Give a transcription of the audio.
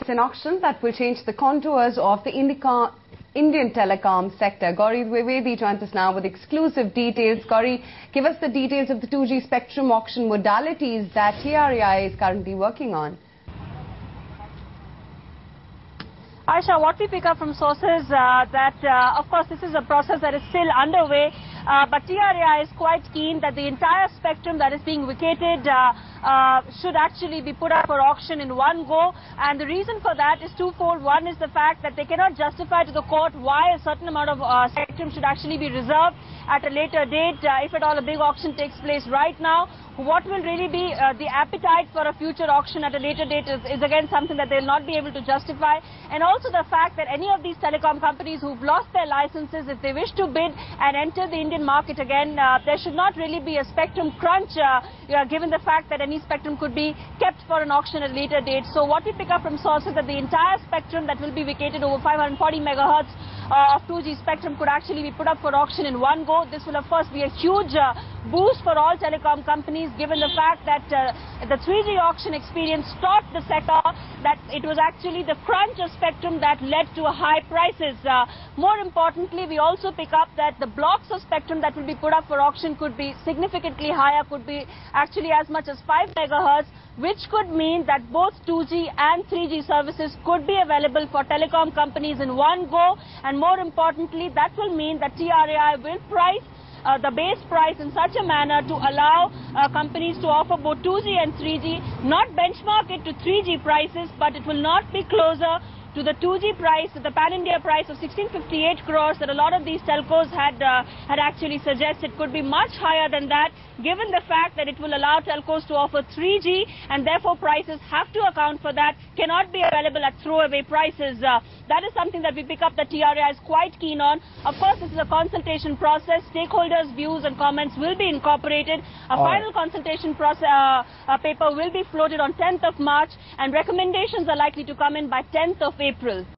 It's an auction that will change the contours of the Indian telecom sector. Gauri Dwivedi joins us now with exclusive details. Gauri, give us the details of the 2G spectrum auction modalities that TRAI is currently working on. Aisha, what we pick up from sources of course, this is a process that is still underway, but TRAI is quite keen that the entire spectrum that is being vacated should actually be put up for auction in one go. And the reason for that is twofold. One is the fact that they cannot justify to the court why a certain amount of spectrum should actually be reserved at a later date. If at all a big auction takes place right now, what will really be the appetite for a future auction at a later date is again something that they will not be able to justify. And also the fact that any of these telecom companies who've lost their licenses, if they wish to bid and enter the Indian market again, there should not really be a spectrum crunch given the fact that any spectrum could be kept for an auction at a later date. So what we pick up from sources that the entire spectrum that will be vacated, over 540 megahertz of 2G spectrum, could actually be put up for auction in one go. This will of course be a huge boost for all telecom companies, given the fact that the 3G auction experience taught the sector that it was actually the crunch of spectrum that led to high prices. More importantly, we also pick up that the blocks of spectrum that will be put up for auction could be significantly higher, could be actually as much as 5 megahertz, which could mean that both 2G and 3G services could be available for telecom companies in one go. And more importantly, that will mean that TRAI will price the base price in such a manner to allow companies to offer both 2G and 3G, not benchmark it to 3G prices, but it will not be closer to the 2G price, the pan-India price of 1658 crores that a lot of these telcos had actually suggested. Could be much higher than that, given the fact that it will allow telcos to offer 3G, and therefore prices have to account for that, cannot be available at throwaway prices. That is something that we pick up that TRAI is quite keen on. Of course, this is a consultation process. Stakeholders' views and comments will be incorporated. A final consultation process, paper will be floated on 10th of March, and recommendations are likely to come in by 10th of April.